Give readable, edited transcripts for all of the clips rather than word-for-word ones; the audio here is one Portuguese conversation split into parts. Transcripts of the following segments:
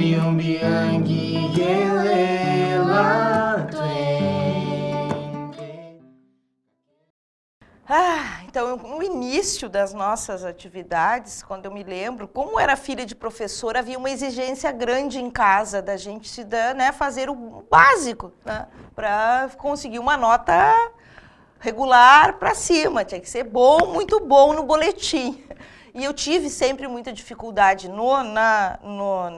umbi umbi angi yelela Então, no início das nossas atividades, quando eu me lembro, como era filha de professora, havia uma exigência grande em casa da gente se dar, né, fazer o básico, né, para conseguir uma nota regular para cima. Tinha que ser bom, muito bom no boletim. E eu tive sempre muita dificuldade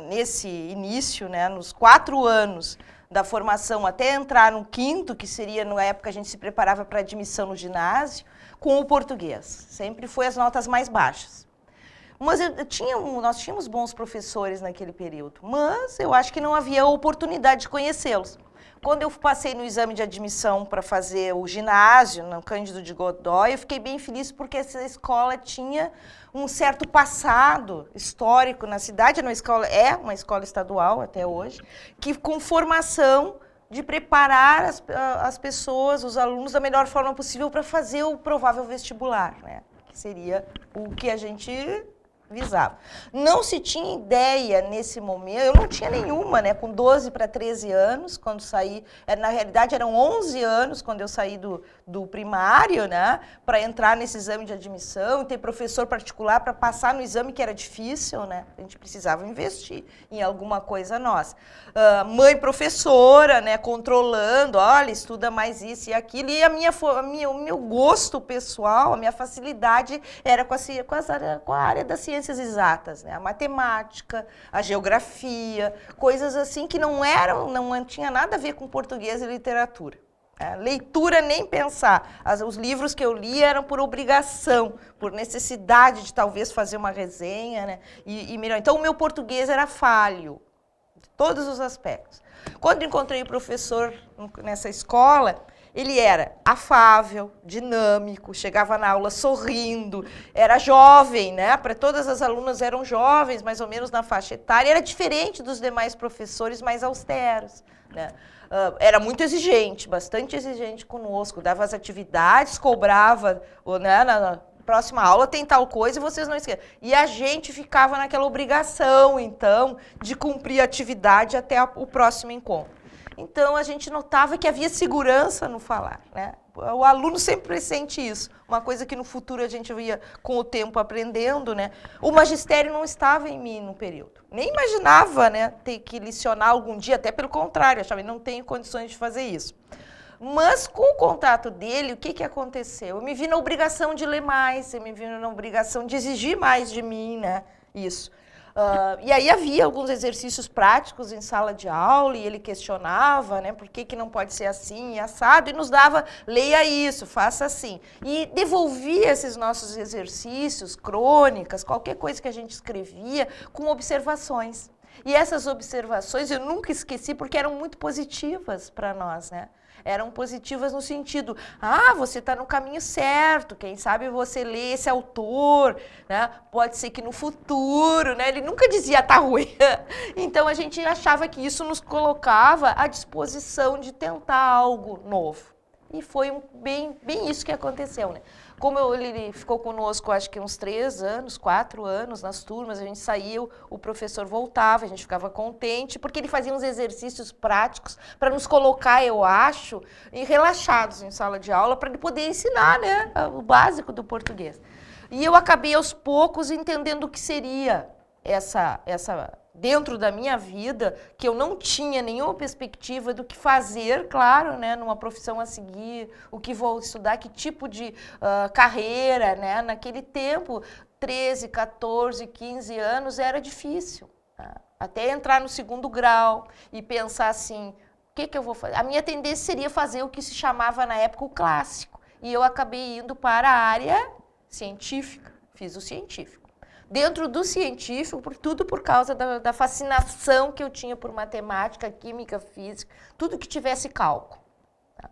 nesse início, né, nos 4 anos da formação até entrar no 5º, que seria, na época, a gente se preparava para admissão no ginásio, com o português. Sempre foi as notas mais baixas. Mas nós tínhamos bons professores naquele período, mas eu acho que não havia oportunidade de conhecê-los. Quando eu passei no exame de admissão para fazer o ginásio, no Cândido de Godói, eu fiquei bem feliz porque essa escola tinha um certo passado histórico na cidade. É uma escola estadual até hoje, que com formação de preparar as pessoas, os alunos, da melhor forma possível para fazer o provável vestibular, né? Que seria o que a gente visava. Não se tinha ideia nesse momento, eu não tinha nenhuma, né? Com 12 para 13 anos, quando saí, na realidade eram 11 anos quando eu saí do primário, né? Para entrar nesse exame de admissão e ter professor particular para passar no exame, que era difícil, né? A gente precisava investir em alguma coisa nossa. Mãe professora, né? Controlando, olha, estuda mais isso e aquilo. E o meu gosto pessoal, a minha facilidade era com a área da ciência exatas, né? A matemática, a geografia, coisas assim que não tinha nada a ver com português e literatura. Leitura nem pensar. Os livros que eu li eram por obrigação, por necessidade de talvez fazer uma resenha, né? E melhor. Então o meu português era falho, de todos os aspectos. Quando encontrei o professor nessa escola, ele era afável, dinâmico, chegava na aula sorrindo, era jovem, né? Para todas as alunas eram jovens, mais ou menos na faixa etária, era diferente dos demais professores mais austeros, né? Era muito exigente, bastante exigente conosco, dava as atividades, cobrava, né, na próxima aula tem tal coisa e vocês não esqueçam. E a gente ficava naquela obrigação, então, de cumprir a atividade até o próximo encontro. Então, a gente notava que havia segurança no falar, né? O aluno sempre sente isso, uma coisa que no futuro a gente ia, com o tempo, aprendendo, né? O magistério não estava em mim no período. Nem imaginava, né, ter que lecionar algum dia, até pelo contrário, achava que não tenho condições de fazer isso. Mas, com o contato dele, o que aconteceu? Eu me vi na obrigação de ler mais, eu me vi na obrigação de exigir mais de mim, né? Isso. E aí havia alguns exercícios práticos em sala de aula e ele questionava, né, por que não pode ser assim e assado, e nos dava, leia isso, faça assim. E devolvia esses nossos exercícios, crônicas, qualquer coisa que a gente escrevia, com observações. E essas observações eu nunca esqueci porque eram muito positivas para nós, né? Eram positivas no sentido, você está no caminho certo, quem sabe você lê esse autor, né? Pode ser que no futuro, né? Ele nunca dizia tá ruim. Então a gente achava que isso nos colocava à disposição de tentar algo novo. E foi bem isso que aconteceu, né? Como ele ficou conosco, acho que uns 3 anos, 4 anos nas turmas, a gente saía, o professor voltava, a gente ficava contente, porque ele fazia uns exercícios práticos para nos colocar, eu acho, relaxados em sala de aula, para ele poder ensinar, né, o básico do português. E eu acabei aos poucos entendendo o que seria essa dentro da minha vida, que eu não tinha nenhuma perspectiva do que fazer, claro, né, numa profissão a seguir, o que vou estudar, que tipo de carreira, né? Naquele tempo, 13, 14, 15 anos, era difícil. Tá? Até entrar no 2º grau e pensar assim, o que eu vou fazer? A minha tendência seria fazer o que se chamava na época o clássico. E eu acabei indo para a área científica, fiz o científico. Dentro do científico, tudo por causa da fascinação que eu tinha por matemática, química, física, tudo que tivesse cálculo. Tá?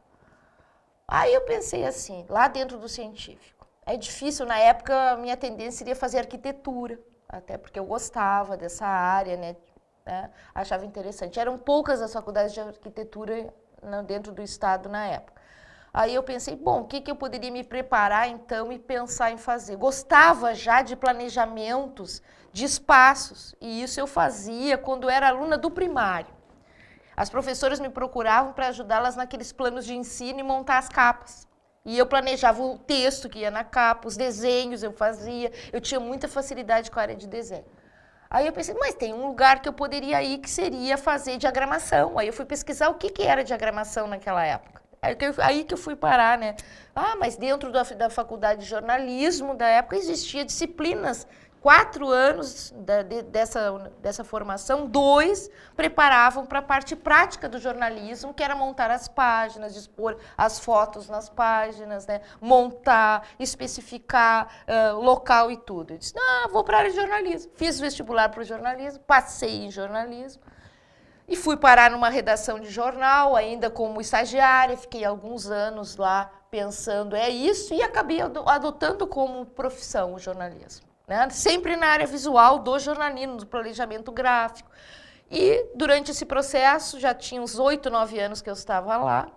Aí eu pensei assim, lá dentro do científico, é difícil, na época a minha tendência seria fazer arquitetura, até porque eu gostava dessa área, né? Achava interessante. Eram poucas as faculdades de arquitetura dentro do estado na época. Aí eu pensei, bom, o que que eu poderia me preparar então e pensar em fazer? Gostava já de planejamentos, de espaços, e isso eu fazia quando era aluna do primário. As professoras me procuravam para ajudá-las naqueles planos de ensino e montar as capas. E eu planejava o texto que ia na capa, os desenhos eu fazia, eu tinha muita facilidade com a área de desenho. Aí eu pensei, mas tem um lugar que eu poderia ir que seria fazer diagramação. Aí eu fui pesquisar o que que era diagramação naquela época. Aí que eu fui parar, né? Ah, mas dentro da faculdade de jornalismo da época existia disciplinas. 4 anos dessa formação, 2 preparavam para a parte prática do jornalismo, que era montar as páginas, dispor as fotos nas páginas, né? Montar, especificar local e tudo. Eu disse, vou para a área de jornalismo. Fiz vestibular para o jornalismo, passei em jornalismo. E fui parar numa redação de jornal, ainda como estagiária, fiquei alguns anos lá pensando, é isso, e acabei adotando como profissão o jornalismo. Né? Sempre na área visual do jornalismo, do planejamento gráfico. E durante esse processo, já tinha uns 8, 9 anos que eu estava lá,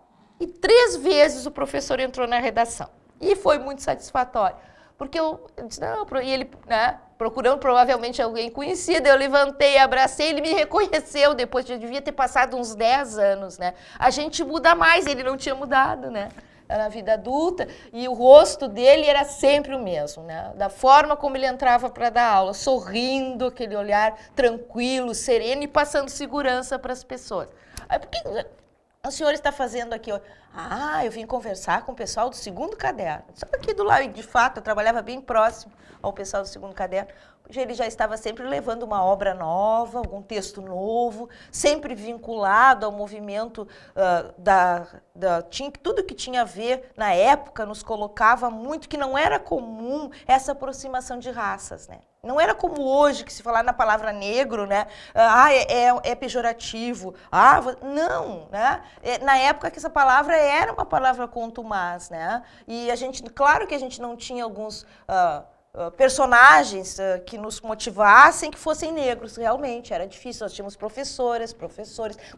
e 3 vezes o professor entrou na redação. E foi muito satisfatório. Porque eu disse, e ele, né, procurando provavelmente alguém conhecido, eu levantei, abracei, ele me reconheceu depois, já devia ter passado uns 10 anos, né? A gente muda mais, ele não tinha mudado, né? Na vida adulta, e o rosto dele era sempre o mesmo, né? Da forma como ele entrava para dar aula, sorrindo, aquele olhar tranquilo, sereno e passando segurança para as pessoas. Aí, por que o senhor está fazendo aqui? Eu vim conversar com o pessoal do 2º caderno. Só aqui do lado, de fato, eu trabalhava bem próximo ao pessoal do 2º caderno. Ele já estava sempre levando uma obra nova, algum texto novo, sempre vinculado ao movimento tudo que tinha a ver, na época, nos colocava muito, que não era comum essa aproximação de raças, né? Não era como hoje, que se falar na palavra negro, né? É pejorativo. Não, né? Na época que essa palavra era uma palavra contumaz, né? E claro que a gente não tinha alguns personagens que nos motivassem que fossem negros, realmente, era difícil. Nós tínhamos professores,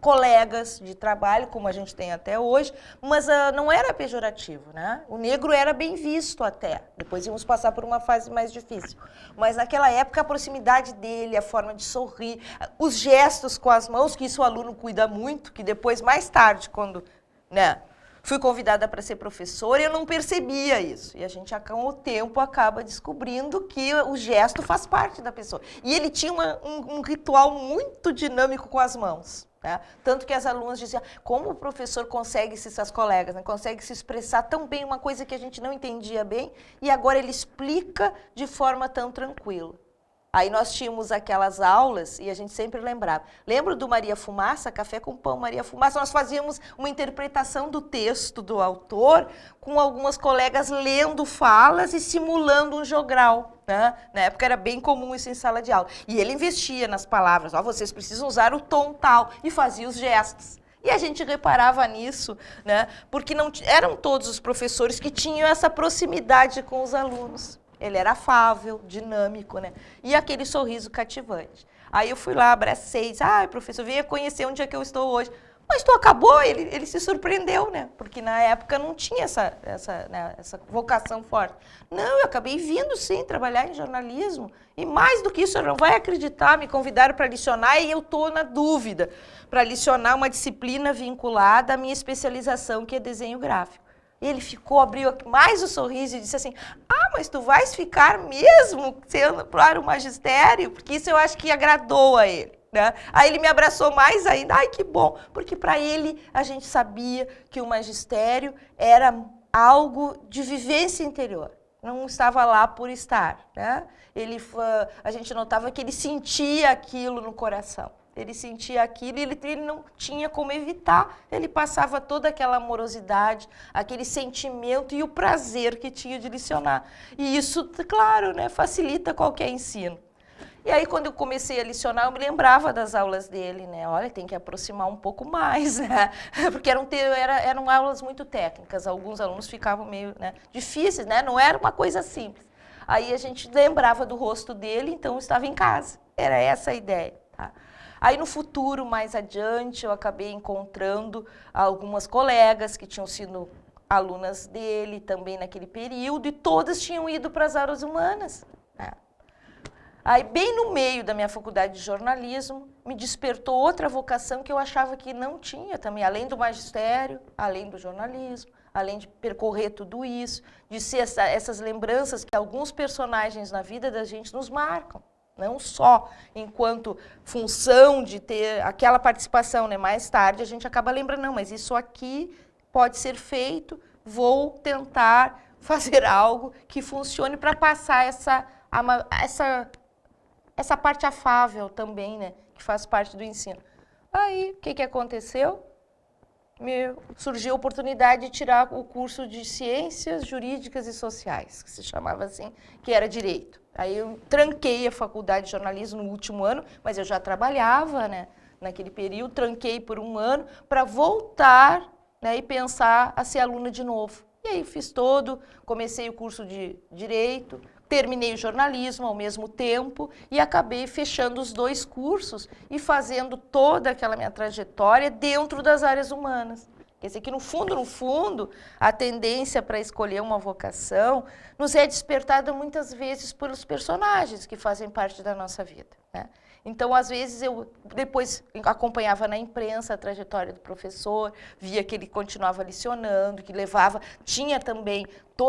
colegas de trabalho, como a gente tem até hoje, mas não era pejorativo, né? O negro era bem visto até, depois íamos passar por uma fase mais difícil. Mas naquela época a proximidade dele, a forma de sorrir, os gestos com as mãos, que isso o aluno cuida muito, que depois, mais tarde, quando, né, fui convidada para ser professora e eu não percebia isso. E a gente, com o tempo, acaba descobrindo que o gesto faz parte da pessoa. E ele tinha um ritual muito dinâmico com as mãos. Né? Tanto que as alunas diziam, como o professor consegue, as colegas, né, consegue se expressar tão bem, uma coisa que a gente não entendia bem, e agora ele explica de forma tão tranquila. Aí nós tínhamos aquelas aulas e a gente sempre lembrava. Lembro do Maria Fumaça, Café com Pão, Maria Fumaça? Nós fazíamos uma interpretação do texto do autor com algumas colegas lendo falas e simulando um jogral. Né? Na época era bem comum isso em sala de aula. E ele investia nas palavras, vocês precisam usar o tom tal, e fazia os gestos. E a gente reparava nisso, né? Porque não eram todos os professores que tinham essa proximidade com os alunos. Ele era afável, dinâmico, né? E aquele sorriso cativante. Aí eu fui lá, abracei, disse, professor, venha conhecer onde é que eu estou hoje. Mas tu acabou? Ele se surpreendeu, né? Porque na época não tinha essa vocação forte. Não, eu acabei vindo sim trabalhar em jornalismo. E mais do que isso, eu não vai acreditar, me convidaram para licionar e eu estou na dúvida. Para licionar uma disciplina vinculada à minha especialização, que é desenho gráfico. Ele abriu mais o sorriso e disse assim, mas tu vais ficar mesmo sendo para o magistério? Porque isso eu acho que agradou a ele. Né? Aí ele me abraçou mais ainda, que bom, porque para ele a gente sabia que o magistério era algo de vivência interior, não estava lá por estar. Né? A gente notava que ele sentia aquilo no coração. Ele sentia aquilo e ele não tinha como evitar. Ele passava toda aquela amorosidade, aquele sentimento e o prazer que tinha de licionar. E isso, claro, né, facilita qualquer ensino. E aí, quando eu comecei a licionar, eu me lembrava das aulas dele, né? Olha, tem que aproximar um pouco mais, né? Porque eram aulas muito técnicas. Alguns alunos ficavam meio, né, difíceis, né? Não era uma coisa simples. Aí a gente lembrava do rosto dele, então eu estava em casa. Era essa a ideia, tá? Aí, no futuro, mais adiante, eu acabei encontrando algumas colegas que tinham sido alunas dele também naquele período, e todas tinham ido para as áreas humanas. Né? Aí, bem no meio da minha faculdade de jornalismo, me despertou outra vocação que eu achava que não tinha também, além do magistério, além do jornalismo, além de percorrer tudo isso, de ser essas lembranças que alguns personagens na vida da gente nos marcam. Não só enquanto função de ter aquela participação, né? Mais tarde a gente acaba lembrando, não, mas isso aqui pode ser feito, vou tentar fazer algo que funcione para passar essa parte afável também, né? Que faz parte do ensino. Aí, o que aconteceu? Surgiu a oportunidade de tirar o curso de Ciências Jurídicas e Sociais, que se chamava assim, que era Direito. Aí eu tranquei a faculdade de jornalismo no último ano, mas eu já trabalhava, né, naquele período, tranquei por um ano para voltar, né, e pensar a ser aluna de novo. E aí comecei o curso de Direito, terminei o jornalismo ao mesmo tempo e acabei fechando os 2 cursos e fazendo toda aquela minha trajetória dentro das áreas humanas. Quer dizer que, no fundo, a tendência para escolher uma vocação nos é despertada muitas vezes pelos personagens que fazem parte da nossa vida, né? Então, às vezes, eu depois acompanhava na imprensa a trajetória do professor, via que ele continuava lecionando, que tinha também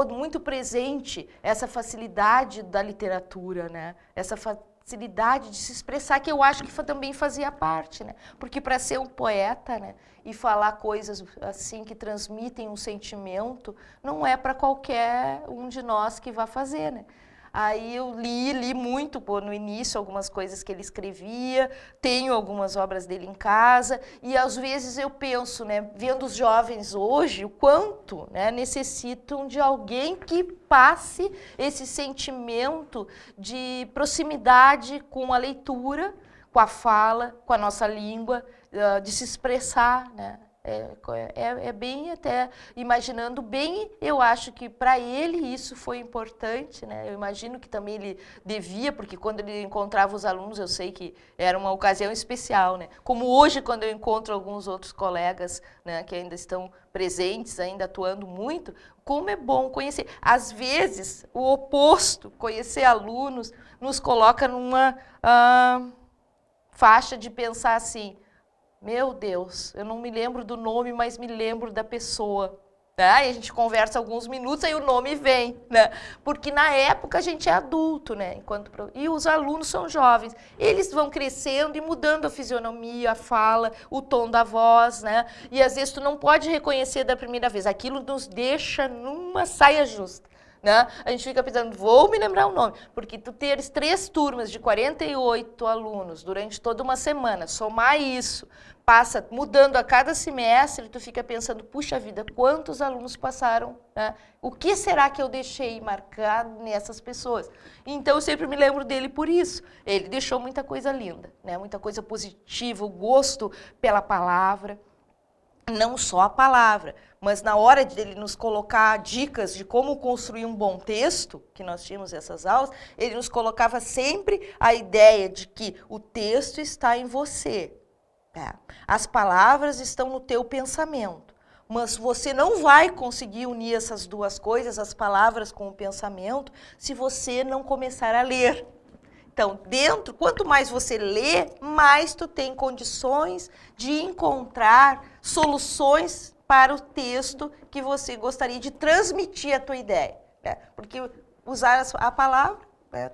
muito presente essa facilidade da literatura, né? Essa facilidade de se expressar, que eu acho que também fazia parte, né? Porque para ser um poeta, né, e falar coisas assim que transmitem um sentimento, não é para qualquer um de nós que vá fazer, né? Aí eu li muito no início algumas coisas que ele escrevia, tenho algumas obras dele em casa, e às vezes eu penso, né, vendo os jovens hoje, o quanto, né, necessitam de alguém que passe esse sentimento de proximidade com a leitura, com a fala, com a nossa língua, de se expressar, né? Bem, até imaginando bem, eu acho que para ele isso foi importante, né? Eu imagino que também ele devia, porque quando ele encontrava os alunos, eu sei que era uma ocasião especial, né? Como hoje, quando eu encontro alguns outros colegas, né, que ainda estão presentes, ainda atuando muito, como é bom conhecer. Às vezes, o oposto, conhecer alunos, nos coloca numa faixa de pensar assim: meu Deus, eu não me lembro do nome, mas me lembro da pessoa. Tá? E a gente conversa alguns minutos, aí o nome vem, né? Porque na época a gente é adulto, né? E os alunos são jovens. Eles vão crescendo e mudando a fisionomia, a fala, o tom da voz, né? E às vezes tu não pode reconhecer da primeira vez. Aquilo nos deixa numa saia justa. Né? A gente fica pensando, vou me lembrar o nome, porque tu teres 3 turmas de 48 alunos durante toda uma semana, somar isso, passa mudando a cada semestre, tu fica pensando, puxa vida, quantos alunos passaram, né? O que será que eu deixei marcado nessas pessoas? Então eu sempre me lembro dele por isso. Ele deixou muita coisa linda, né? Muita coisa positiva, o gosto pela palavra. Não só a palavra, mas na hora de ele nos colocar dicas de como construir um bom texto, que nós tínhamos essas aulas, ele nos colocava sempre a ideia de que o texto está em você. Né? As palavras estão no teu pensamento, mas você não vai conseguir unir essas 2 coisas, as palavras com o pensamento, se você não começar a ler. Então, quanto mais você lê, mais tu tem condições de encontrar soluções para o texto que você gostaria de transmitir a tua ideia. Né? Porque usar a palavra,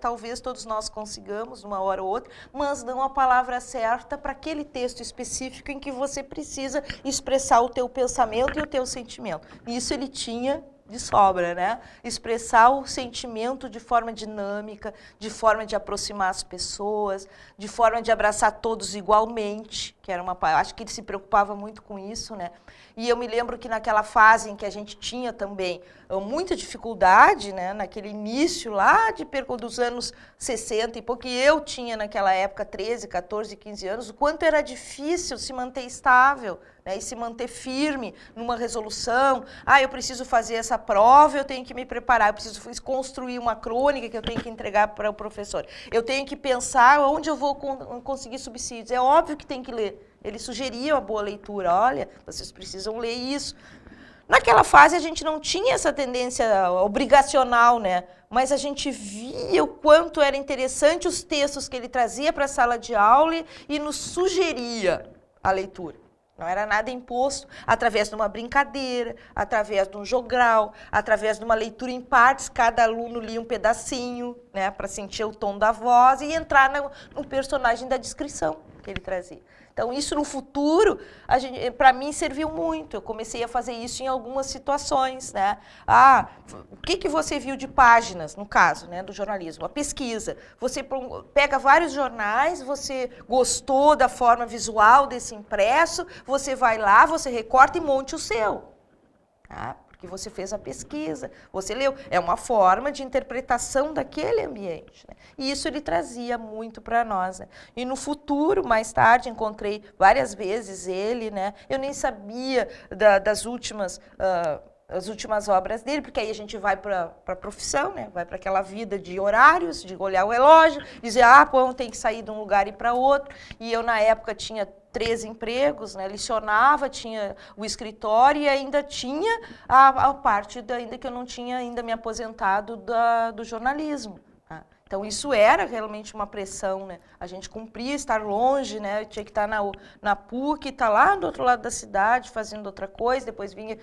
talvez todos nós consigamos, uma hora ou outra, mas não a palavra certa para aquele texto específico em que você precisa expressar o teu pensamento e o teu sentimento. Isso ele tinha de sobra, né? Expressar o sentimento de forma dinâmica, de forma de aproximar as pessoas, de forma de abraçar todos igualmente, que era acho que ele se preocupava muito com isso, né? E eu me lembro que naquela fase em que a gente tinha também muita dificuldade, né? Naquele início lá dos anos 60 e pouco, e eu tinha naquela época 13, 14, 15 anos, o quanto era difícil se manter estável, né, e se manter firme numa resolução. Eu preciso fazer essa prova, eu tenho que me preparar, eu preciso construir uma crônica que eu tenho que entregar para o professor. Eu tenho que pensar onde eu vou conseguir subsídios. É óbvio que tem que ler. Ele sugeria a boa leitura. Olha, vocês precisam ler isso. Naquela fase a gente não tinha essa tendência obrigacional, né? Mas a gente via o quanto era interessante os textos que ele trazia para a sala de aula e nos sugeria a leitura. Não era nada imposto, através de uma brincadeira, através de um jogral, através de uma leitura em partes, cada aluno lia um pedacinho, né, para sentir o tom da voz e entrar no personagem da descrição que ele trazia. Então, isso no futuro, para mim, serviu muito. Eu comecei a fazer isso em algumas situações, né? O que você viu de páginas, no caso, né, do jornalismo? A pesquisa. Você pega vários jornais, você gostou da forma visual desse impresso, você vai lá, você recorta e monte o seu. Tá? Porque você fez a pesquisa, você leu. É uma forma de interpretação daquele ambiente. Né? E isso ele trazia muito para nós. Né? E no futuro, mais tarde, encontrei várias vezes ele. Né? Eu nem sabia das últimas... as últimas obras dele, porque aí a gente vai para a profissão, né? Vai para aquela vida de horários, de olhar o relógio, dizer, pô, tem que sair de um lugar e ir para outro. E eu, na época, tinha 3 empregos, né? Licionava, tinha o escritório e ainda tinha a parte, ainda que eu não tinha ainda me aposentado do jornalismo. Tá? Então, isso era realmente uma pressão, né? A gente cumpria estar longe, né? Eu tinha que estar na PUC, estar lá do outro lado da cidade, fazendo outra coisa. Depois vinha,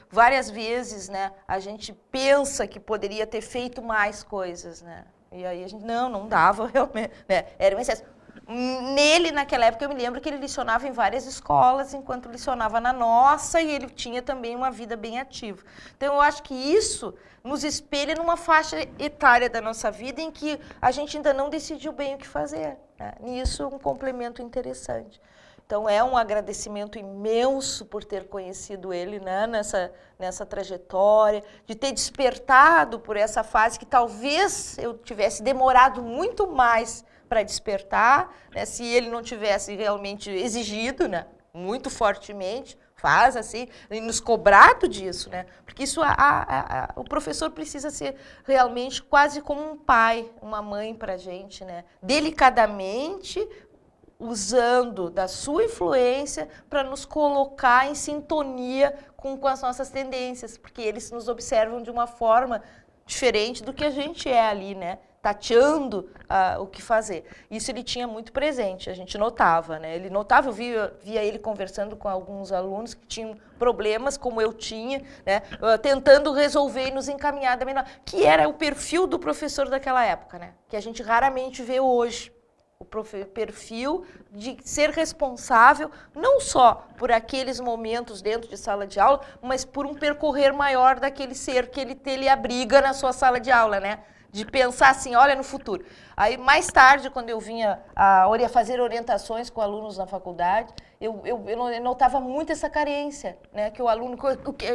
várias vezes, né? A gente pensa que poderia ter feito mais coisas, né? E aí a gente, não dava realmente, né? Era um excesso. Nele, naquela época, eu me lembro que ele licionava em várias escolas, enquanto licionava na nossa, e ele tinha também uma vida bem ativa. Então, eu acho que isso nos espelha numa faixa etária da nossa vida em que a gente ainda não decidiu bem o que fazer. Né? E isso é um complemento interessante. Então, é um agradecimento imenso por ter conhecido ele, né, nessa trajetória, de ter despertado por essa fase que talvez eu tivesse demorado muito mais para despertar, né, se ele não tivesse realmente exigido, né, muito fortemente, faz assim, e nos cobrado disso, né, porque isso o professor precisa ser realmente quase como um pai, uma mãe para a gente, né, delicadamente, usando da sua influência para nos colocar em sintonia com as nossas tendências, porque eles nos observam de uma forma diferente do que a gente é ali, né? Tateando o que fazer. Isso ele tinha muito presente, a gente notava, né? Ele notava, eu via ele conversando com alguns alunos que tinham problemas, como eu tinha, né? Tentando resolver e nos encaminhar da melhor, que era o perfil do professor daquela época, né? Que a gente raramente vê hoje. O perfil de ser responsável não só por aqueles momentos dentro de sala de aula, mas por um percorrer maior daquele ser que ele abriga na sua sala de aula, né? De pensar assim, olha no futuro. Aí, mais tarde, quando eu vinha fazer orientações com alunos na faculdade, eu notava muito essa carência, né? Que o aluno...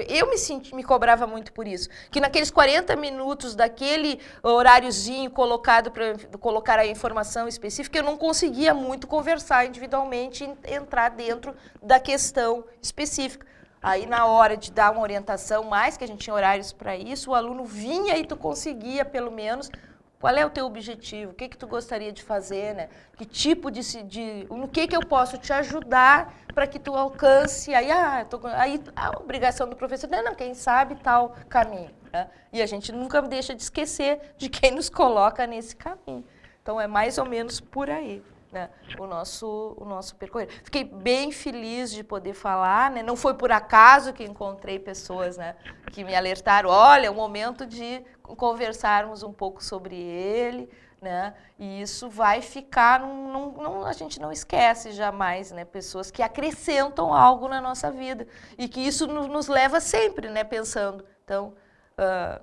Eu me cobrava muito por isso. Que naqueles 40 minutos daquele horáriozinho colocado para colocar a informação específica, eu não conseguia muito conversar individualmente e entrar dentro da questão específica. Aí, na hora de dar uma orientação, mais que a gente tinha horários para isso, o aluno vinha e tu conseguia, pelo menos, qual é o teu objetivo, o que tu gostaria de fazer, né? Que tipo no que eu posso te ajudar para que tu alcance, aí a obrigação do professor, não, quem sabe tal caminho. Né? E a gente nunca deixa de esquecer de quem nos coloca nesse caminho. Então, é mais ou menos por aí. Né, o nosso percorrer. Fiquei bem feliz de poder falar, né? Não foi por acaso que encontrei pessoas, né, que me alertaram, olha, é o momento de conversarmos um pouco sobre ele, né? E isso vai ficar, a gente não esquece jamais, né? Pessoas que acrescentam algo na nossa vida e que isso nos leva sempre, né, pensando, então,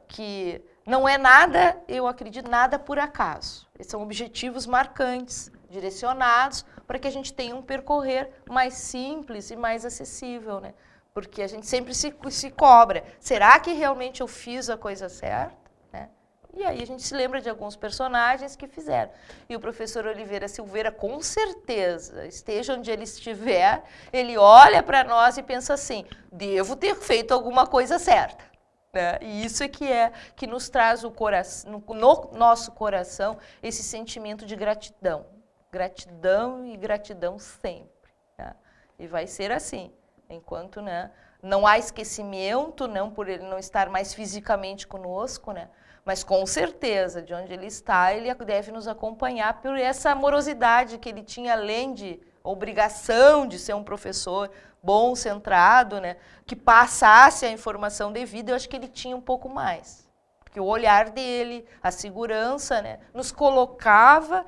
que não é nada, eu acredito, nada por acaso. São objetivos marcantes, direcionados para que a gente tenha um percorrer mais simples e mais acessível, né? Porque a gente sempre se cobra. Será que realmente eu fiz a coisa certa? Né? E aí a gente se lembra de alguns personagens que fizeram. E o professor Oliveira Silveira, com certeza, esteja onde ele estiver, ele olha para nós e pensa assim, devo ter feito alguma coisa certa. Né? E isso é que nos traz no nosso coração esse sentimento de gratidão. Gratidão e gratidão sempre. Né? E vai ser assim, enquanto, né, Não há esquecimento, não por ele não estar mais fisicamente conosco, né? Mas com certeza, de onde ele está, ele deve nos acompanhar por essa amorosidade que ele tinha, além de obrigação de ser um professor bom, centrado, né? Que passasse a informação devida, eu acho que ele tinha um pouco mais. Porque o olhar dele, a segurança, né? Nos colocava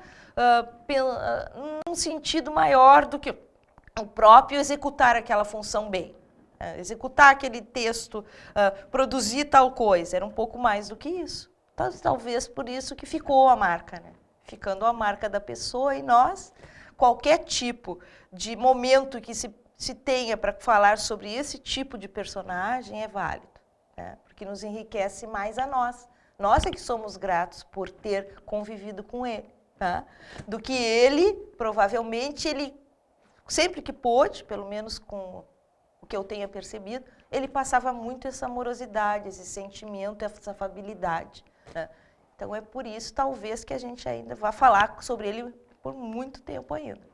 num sentido maior do que o próprio executar aquela função bem. Executar aquele texto, produzir tal coisa, era um pouco mais do que isso. Talvez por isso que ficou a marca, né? Ficando a marca da pessoa e nós, qualquer tipo de momento que se tenha para falar sobre esse tipo de personagem é válido, né? Porque nos enriquece mais a nós. Nós é que somos gratos por ter convivido com ele, tá? Do que ele, provavelmente, ele sempre que pôde, pelo menos com o que eu tenha percebido, ele passava muito essa amorosidade, esse sentimento, essa afabilidade, né? Então é por isso, talvez, que a gente ainda vá falar sobre ele por muito tempo ainda.